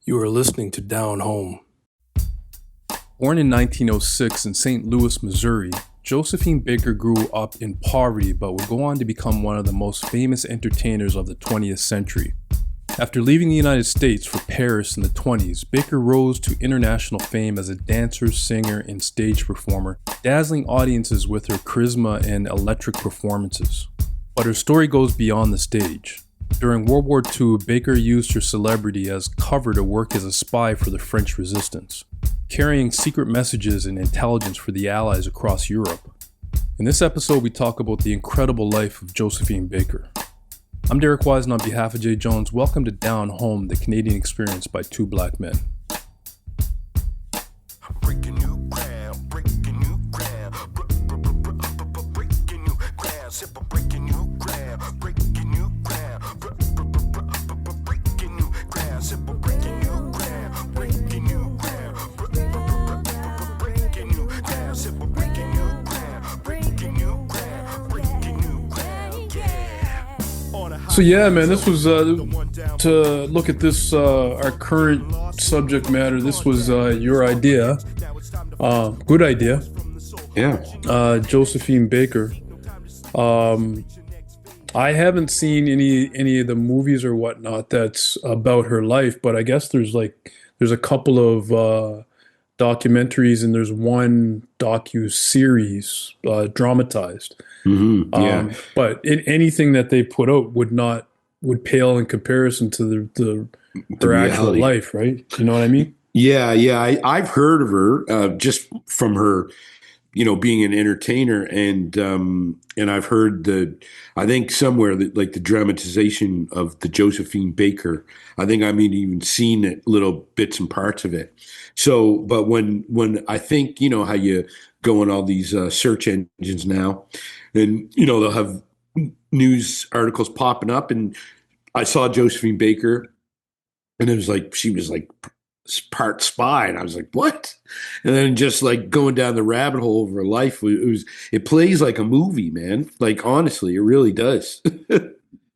You are listening to Down Home. Born in 1906 in St. Louis, Missouri, Josephine Baker grew up in poverty but would go on to become one of the most famous entertainers of the 20th century. After leaving the United States for Paris in the 20s, Baker rose to international fame as a dancer, singer, and stage performer, dazzling audiences with her charisma and electric performances. But her story goes beyond the stage. During World War II, Baker used her celebrity as cover to work as a spy for the French resistance, carrying secret messages and intelligence for the Allies across Europe. In this episode, we talk about the incredible life of Josephine Baker. I'm Derek Wise, and on behalf of Jay Jones, welcome to Down Home, the Canadian experience by two black men. Breaking new ground, breaking new ground, breaking new ground, simple breaking new ground, breaking new ground, breaking new ground, simple breaking new ground, breaking new ground, breaking new ground, simple breaking new ground, breaking new ground, breaking new ground, yeah. So yeah, man, this was to look at this our current subject matter. This was your idea, good idea. Yeah. Josephine Baker. I haven't seen any of the movies or whatnot that's about her life, but I guess there's a couple of documentaries and there's one docu-series dramatized. Yeah. But anything that they put out would pale in comparison to her actual reality. life, right? You know what I mean? Yeah. I've heard of her just from her, being an entertainer, and I've heard I think somewhere that like the dramatization of the Josephine Baker. I think I mean even seen it, little bits and parts of it. So, but when I think how you go on all these search engines now, and they'll have news articles popping up, and I saw Josephine Baker, and it was like she was like part spy, and I was like, what? And then just like going down the rabbit hole of her life, it plays like a movie, man. Like honestly, it really does.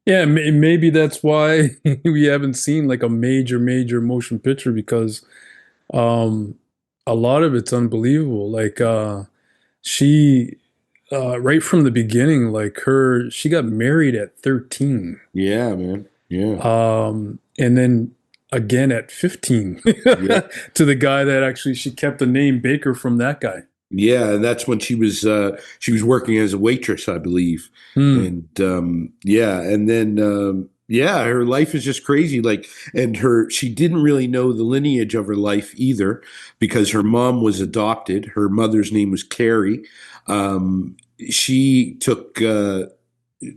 Yeah, maybe that's why we haven't seen like a major motion picture, because a lot of it's unbelievable. Like she right from the beginning, she got married at 13. Yeah, man. Yeah. And then again at 15 Yeah. to the guy that actually she kept the name Baker from that guy. Yeah, and that's when she was working as a waitress, I believe. And and then her life is just crazy. Like, and she didn't really know the lineage of her life either, because her mom was adopted. Her mother's name was Carrie. She took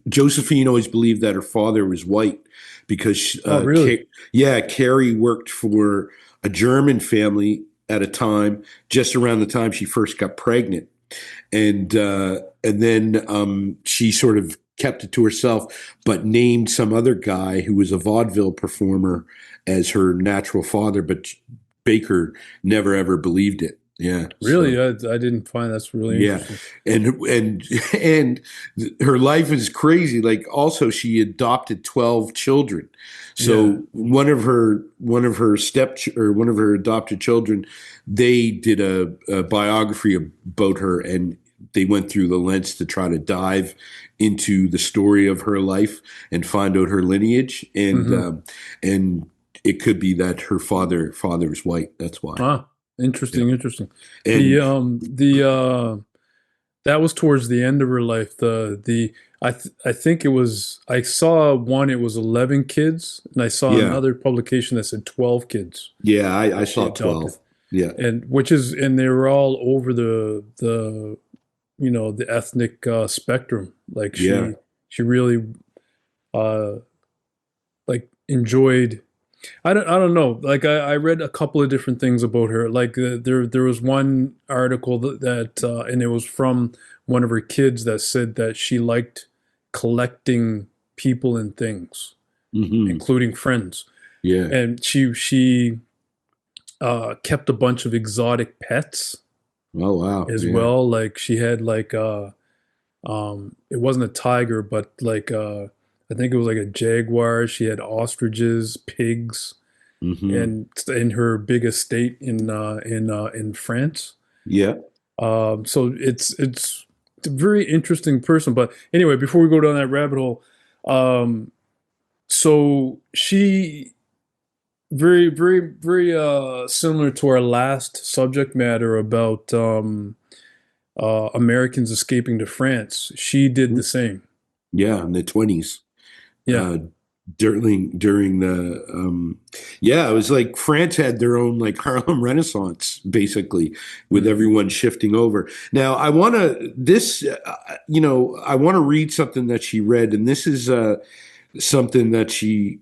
Josephine always believed that her father was white because really? Carrie worked for a German family at a time, just around the time she first got pregnant, and then she sort of kept it to herself, but named some other guy who was a vaudeville performer as her natural father. But Baker never ever believed it. Yeah, Really? so, I didn't find that's really yeah, interesting. and her life is crazy. Like, also, she adopted 12 children. So Yeah. one of her one of her adopted children, they did a biography about her, and they went through the lens to try to dive into the story of her life and find out her lineage, and it could be that her father is white. That's why. Ah, interesting. And That was towards the end of her life. I think it was, I saw one, it was 11 kids, and I saw yeah, another publication that said 12 kids yeah, I she saw adopted. 12. Yeah, And they were all over the the ethnic spectrum. Like yeah, she really uh like enjoyed. I don't know. Like I read a couple of different things about her. Like there was one article and it was from one of her kids that said that she liked collecting people and things, hmm, including friends. yeah. And she kept a bunch of exotic pets Oh wow, as yeah, well. Like she had it wasn't a tiger, but I think it was like a jaguar. She had ostriches, pigs. Hmm. and in her big estate in France. Yeah. So it's a very interesting person. But anyway, before we go down that rabbit hole, um, so she very similar to our last subject matter about Americans escaping to France. She did the same. Yeah, in the 20s. Yeah. Uh, during the yeah, it was like France had their own like Harlem Renaissance basically, with Mhm. everyone shifting over. Now I want to this I want to read something that she read, and this is something that she,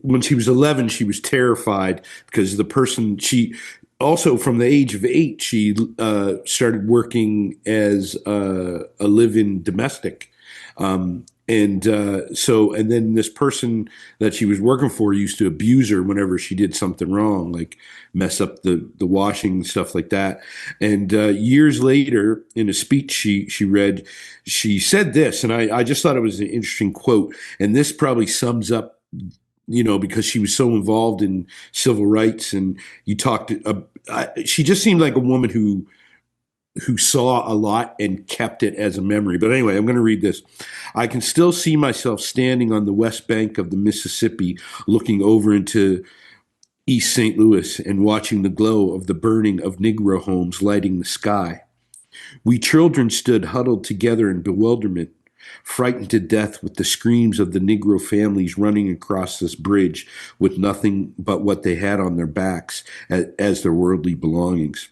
when she was 11, she was terrified because the person she also, from the age of 8, she started working as a live-in domestic. And then this person that she was working for used to abuse her whenever she did something wrong, like mess up the washing and stuff like that. And years later, in a speech she read, she said this, and I just thought it was an interesting quote. And this probably sums up, because she was so involved in civil rights, and you talked. She just seemed like a woman who saw a lot and kept it as a memory. But anyway, I'm going to read this. I can still see myself standing on the west bank of the Mississippi, looking over into East St. Louis and watching the glow of the burning of Negro homes lighting the sky. We children stood huddled together in bewilderment, frightened to death with the screams of the Negro families running across this bridge with nothing but what they had on their backs as their worldly belongings.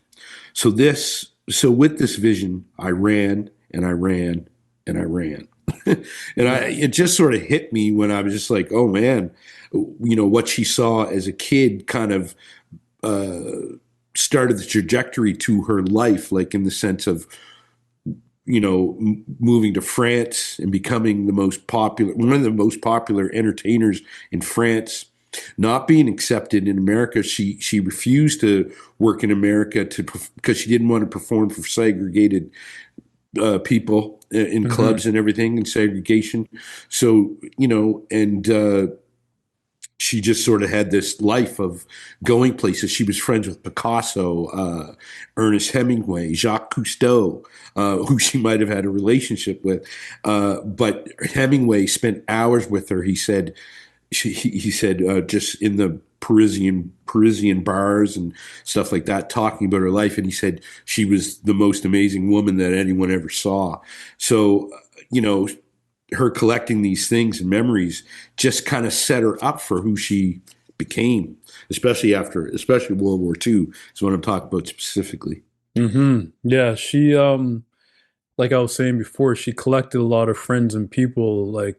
So with this vision, I ran and I ran and I ran. And Yeah. it just sort of hit me when I was just like, oh man, what she saw as a kid kind of started the trajectory to her life, like in the sense of, moving to France and becoming one of the most popular entertainers in France, not being accepted in America. She refused to work in America because she didn't want to perform for segregated people in Hmm. clubs and everything, and segregation. So, and she just sort of had this life of going places. She was friends with Picasso, Ernest Hemingway, Jacques Cousteau, who she might have had a relationship with. But Hemingway spent hours with her. He said just in the Parisian bars and stuff like that, talking about her life. And he said she was the most amazing woman that anyone ever saw. So, her collecting these things and memories just kind of set her up for who she became, especially World War II is what I'm talking about specifically. Yeah, she like I was saying before, she collected a lot of friends and people like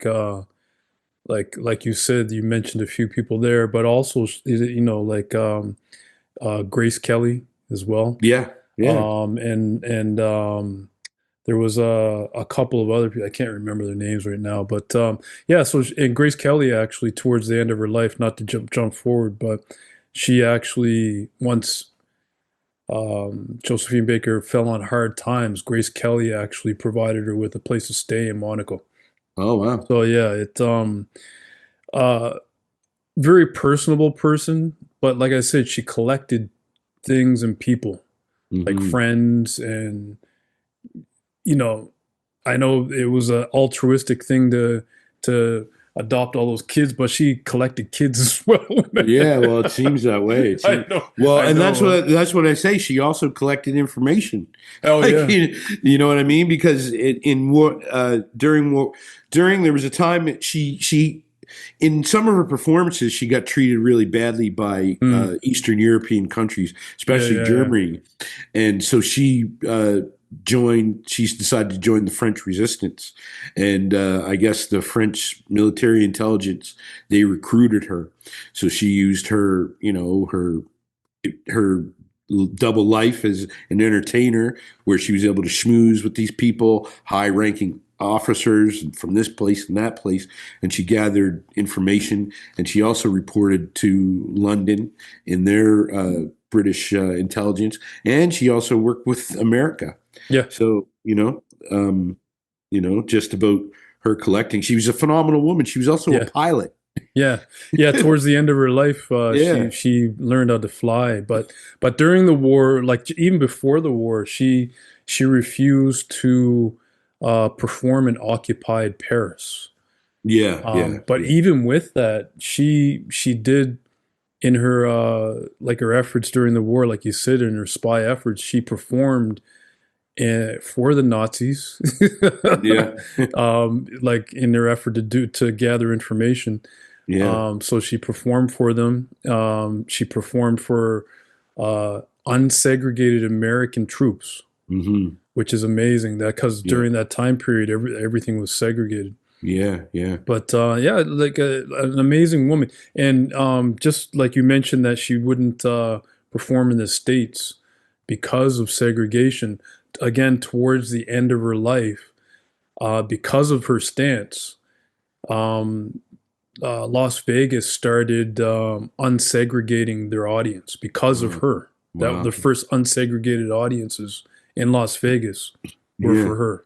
you said, you mentioned a few people there, but also like Grace Kelly as well. Yeah, yeah. And there was a couple of other people. I can't remember their names right now, but yeah. So and Grace Kelly actually, towards the end of her life, not to jump forward, but she actually once Josephine Baker fell on hard times. Grace Kelly actually provided her with a place to stay in Monaco. Oh wow. So yeah, uh very personable person, but like I said, she collected things and people, like Hmm. friends, and you know, I know it was an altruistic thing to adopt all those kids, but she collected kids as well. Yeah, well, it seems that way. I know, Well, I and know. that's what I say. She also collected information, Oh like yeah. you know what I mean? Because in war, during there was a time that she in some of her performances she got treated really badly by Mm. Eastern European countries, Yeah, especially yeah, yeah. Germany, and so she's decided to join the French resistance. And I guess the French military intelligence, they recruited her. So she used her double life as an entertainer, where she was able to schmooze with these people, high ranking officers from this place and that place. And she gathered information. And she also reported to London in their British intelligence. And she also worked with America. Yeah, So, just about her collecting. She was a phenomenal woman. She was also a yeah. pilot. Yeah, yeah. Towards the end of her life, Yeah, she learned how to fly. But during the war, like even before the war, she refused to perform in occupied Paris. yeah, yeah, But yeah. even with that, she did in her like her efforts during the war, like you said, in her spy efforts, she performed for the Nazis, Yeah. like in their effort to gather information. Yeah. So she performed for them. She performed for unsegregated American troops, Hmm. which is amazing. That because Yeah. during that time period, everything was segregated. Yeah. Yeah. But yeah, like an amazing woman, and just like you mentioned that she wouldn't perform in the States because of segregation. Again, towards the end of her life, because of her stance. Um, Las Vegas started unsegregating their audience because of Wow. her. That Wow. the first unsegregated audiences in Las Vegas were Yeah. for her.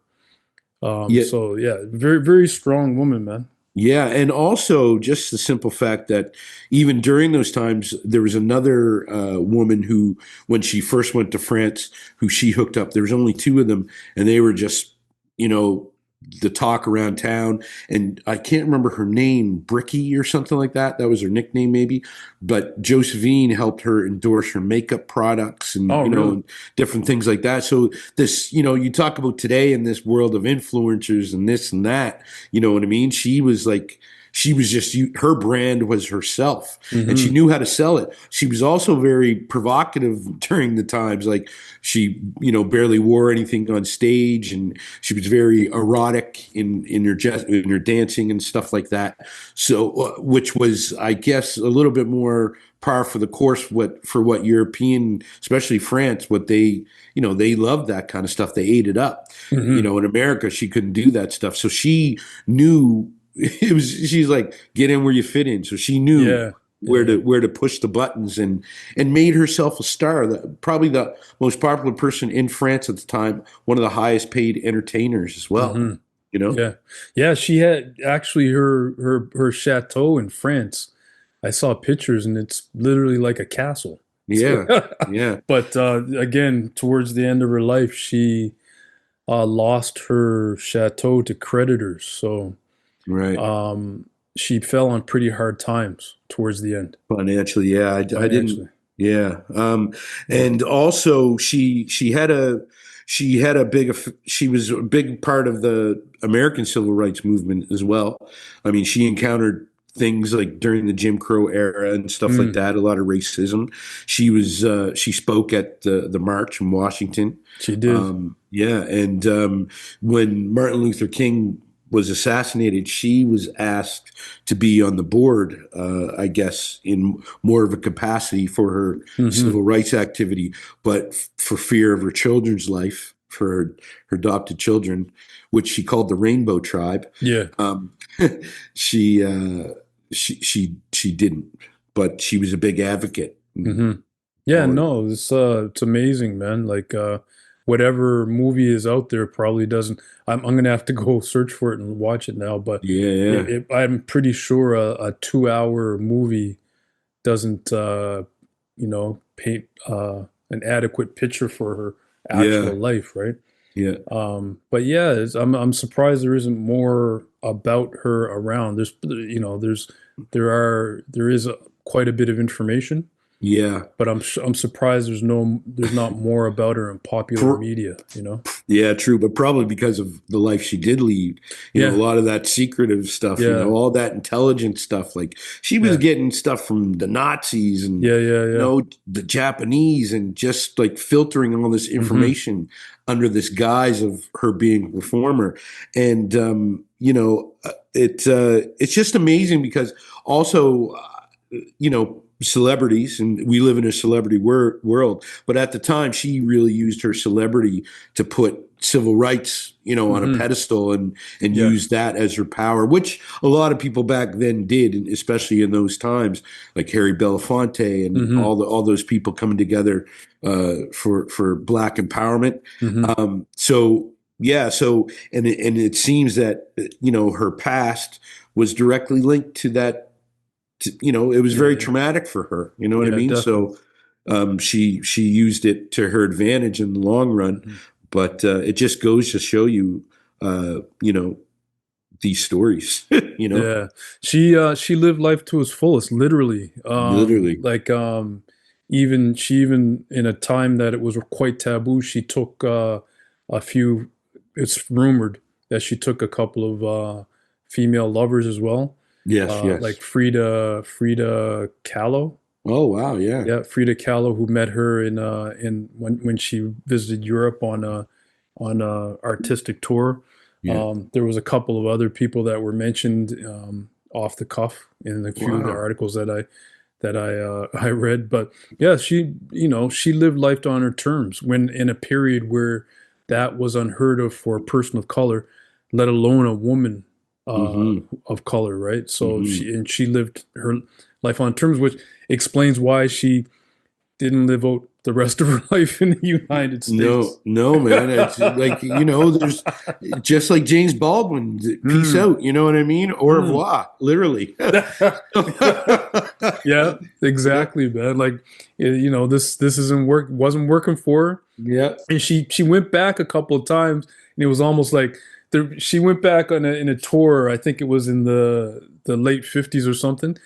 Yeah. So yeah, very very strong woman, man. Yeah, and also just the simple fact that even during those times, there was another woman who, when she first went to France, who she hooked up. There was only two of them, and they were just, you know, the talk around town. And I can't remember her name, Bricky or something like that. That was her nickname, maybe. But Josephine helped her endorse her makeup products and Oh really? and different things like that. So this, you talk about today in this world of influencers and this and that. You know what I mean? She was just her brand was herself, and she Hmm. knew how to sell it. She was also very provocative during the times, like she barely wore anything on stage, and she was very erotic in her dancing and stuff like that. So which was, I guess, a little bit more par for the course what European, especially France, what they loved that kind of stuff. They ate it up. Hmm. In America, she couldn't do that stuff. So she knew she's like, get in where you fit in. So she knew Yeah, where yeah. to push the buttons, and made herself a star. Probably the most popular person in France at the time, one of the highest paid entertainers as well. Hmm. You know? Yeah, yeah. She had actually her chateau in France. I saw pictures, and it's literally like a castle. So, Yeah. Yeah. but again, towards the end of her life, she lost her chateau to creditors. So Right. um, she fell on pretty hard times towards the end Financially, yeah. I didn't. financially. Yeah. And also she had a big she was a big part of the American civil rights movement as well. I mean, she encountered things like during the Jim Crow era and stuff like Mm, that, a lot of racism. She spoke at the march in Washington. she did. Yeah, and when Martin Luther King was assassinated, she was asked to be on the board, I guess, in more of a capacity for her Hmm. civil rights activity, but for fear of her children's life, for her adopted children, which she called the Rainbow Tribe. Yeah. Um, she, she didn't, but she was a big advocate and Hmm. Yeah, all of that. no, it's amazing, man. Like whatever movie is out there probably doesn't. I'm gonna have to go search for it and watch it now, but Yeah, yeah, I'm pretty sure a 2 hour movie doesn't paint an adequate picture for her yeah, actual life, right? yeah. But yeah, I'm surprised there isn't more about her around. There is quite a bit of information, Yeah. but I'm surprised there's not more about her in popular Pr- media, you know? Yeah, true, but probably because of the life she did lead. A Yeah, lot of that secretive stuff, yeah, all that intelligent stuff. Like she was yeah, getting stuff from the Nazis and yeah, yeah, yeah. the Japanese, and just like filtering all this Hmm. information under this guise of her being a reformer. And it's just amazing because also celebrities, and we live in a celebrity world, but at the time she really used her celebrity to put civil rights on a Hmm. pedestal, and Yeah. use that as her power, which a lot of people back then did, and especially in those times, like Harry Belafonte and Hmm. all those people coming together for black empowerment. Hmm. So yeah, and it seems that her past was directly linked to that it was very Yeah. traumatic for her. You know what I Yeah, mean? definitely. So she used it to her advantage in the long run, Mhm. but it just goes to show you, these stories. Yeah, she lived life to its fullest, literally. Literally. Even she even in a time that it was quite taboo, she took a few. It's rumored that she took a couple of female lovers as well, Yes, yes. like Frida Kahlo. Oh wow, yeah, Yeah, Frida Kahlo, who met her in when she visited Europe on a artistic tour. yeah. There was a couple of other people that were mentioned off the cuff in a few of the Wow. articles that I read. But yeah, she lived life on her terms when in a period where that was unheard of for a person of color, let alone a woman Mm-hmm. of color, right? So Mm-hmm. she lived her life on terms, which explains why she didn't live out the rest of her life in the United No, States. no, man. It's like, there's just like James Baldwin, peace Mm, out, you know what I mean? Au mm. revoir, literally. Yeah, Yeah, exactly, man. Like, this wasn't working for her, yeah, and she went back a couple of times, and it was almost like she went back on in a tour. I think it was in the late 50s or something,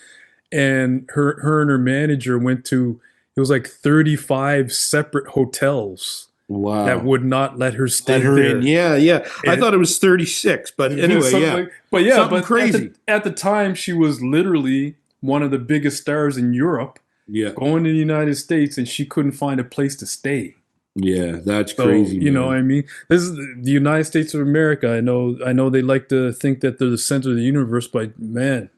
and her and her manager went to it was like 35 separate hotels that wow. would not let her Let stay her in. there. Yeah, yeah. I And thought it was 36, but anyway, something yeah. like, but yeah, Something but at crazy. the time she was literally one of the biggest stars in Europe, Yeah, going to the United States, and she couldn't find a place to stay. yeah. That's So, crazy, I man. mean, this is the United States of America. I know they like to think that they're the center of the universe, but man,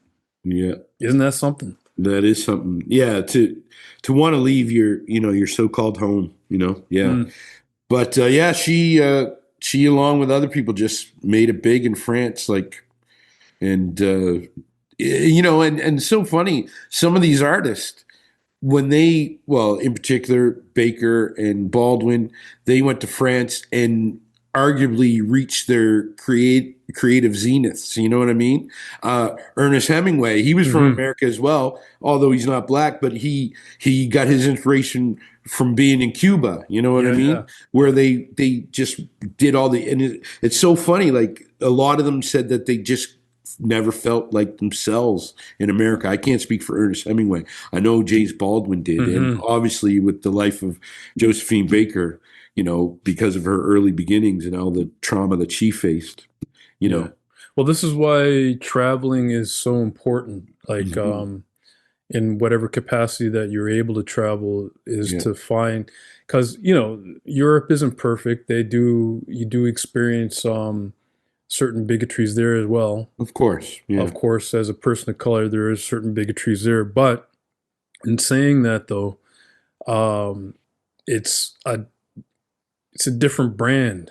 Yeah, isn't that something? that is something. Yeah, to want to leave your so-called home, yeah. Mm, But yeah, she along with other people just made it big in France, like, and and so funny. Some of these artists, when well, in particular Baker and Baldwin, they went to France and arguably reached their creative zeniths. You know what I mean? Ernest Hemingway, he was from hmm. America as well, although he's not black, but he got his inspiration from being in Cuba. You know what I Yeah, mean? yeah. Where they just did all and it's so funny. Like a lot of them said that they just never felt like themselves in America. I can't speak for Ernest Hemingway. I know James Baldwin did, and Hmm. obviously with the life of Josephine Baker, because of her early beginnings and all the trauma that she faced, you Yeah. know. Well, this is why traveling is so important. Like, Mhm. in whatever capacity that you're able to travel is Yeah, to find, because, Europe isn't perfect. You do experience certain bigotries there as well. of course. Yeah, Of course, as a person of color, there is certain bigotries there. But in saying that, though, um, it's a it's a different brand.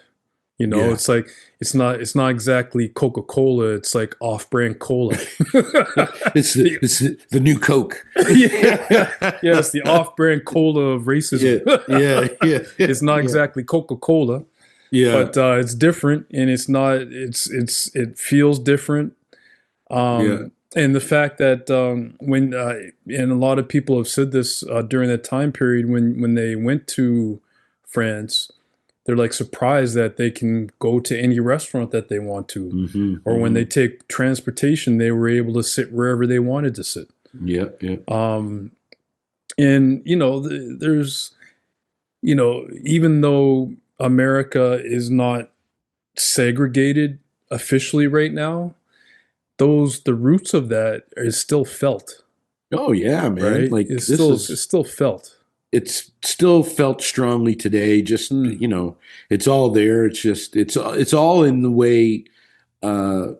yeah. It's like it's not exactly Coca-Cola. It's like off-brand cola. The- It's the new Coke. yeah, yeah, it's the off-brand cola of racism. Yeah, yeah, yeah, yeah, It's not yeah, exactly Coca-Cola, yeah, but it's different, and it's not. It feels different. yeah. And the fact that when and a lot of people have said this during that time period when they went to France, they're like surprised that they can go to any restaurant that they want to, Hmm. or when they Hmm. take transportation, they were able to sit wherever they wanted to sit. Yeah, yeah. Um, and there's even though America is not segregated officially right now, the roots of that is still felt, Oh yeah, man. right? Like this It's is still felt. it's still felt strongly today. Just Mm, it's all there. It's just it's all in the way. Uh,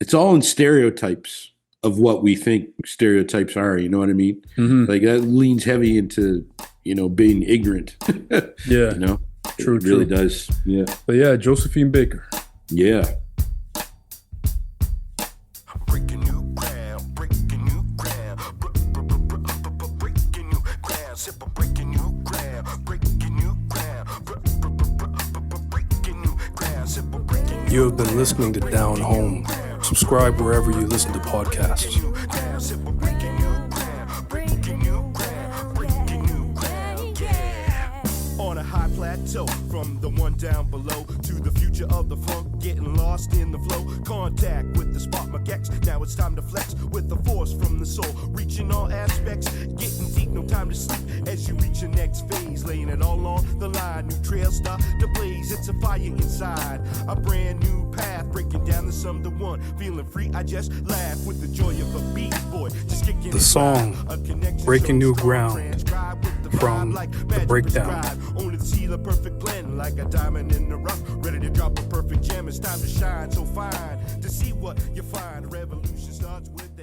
it's all in stereotypes of what we think stereotypes are. You know what I mean? hmm. Like that leans heavy into being ignorant. Yeah, true, It really true. does. Yeah, But yeah, Josephine Baker. yeah. Breaking new ground, breaking new ground, breaking new ground, sip of breaking new ground, breaking new ground, breaking new ground, sip of breaking You have been listening to Down Home. Subscribe wherever you listen to podcasts. new ground, sip of breaking new plateau. From the one down below to the future of the funk, getting lost in the flow. Contact with the spot magex. Now it's time to flex with the force from the soul, reaching all aspects, getting deep, no time to sleep. As you reach your next phase, laying it all on the line. New trail start to blaze. It's a fire inside, a brand new path, breaking down the sum to one. Feeling free, I just laugh with the joy of a beat boy. Just kicking The song Breaking New Ground from The Breakdown. Only to see the perfect blend, like a diamond in the rough, ready to drop a perfect gem. It's time to shine so fine, to see what you find. A revolution starts with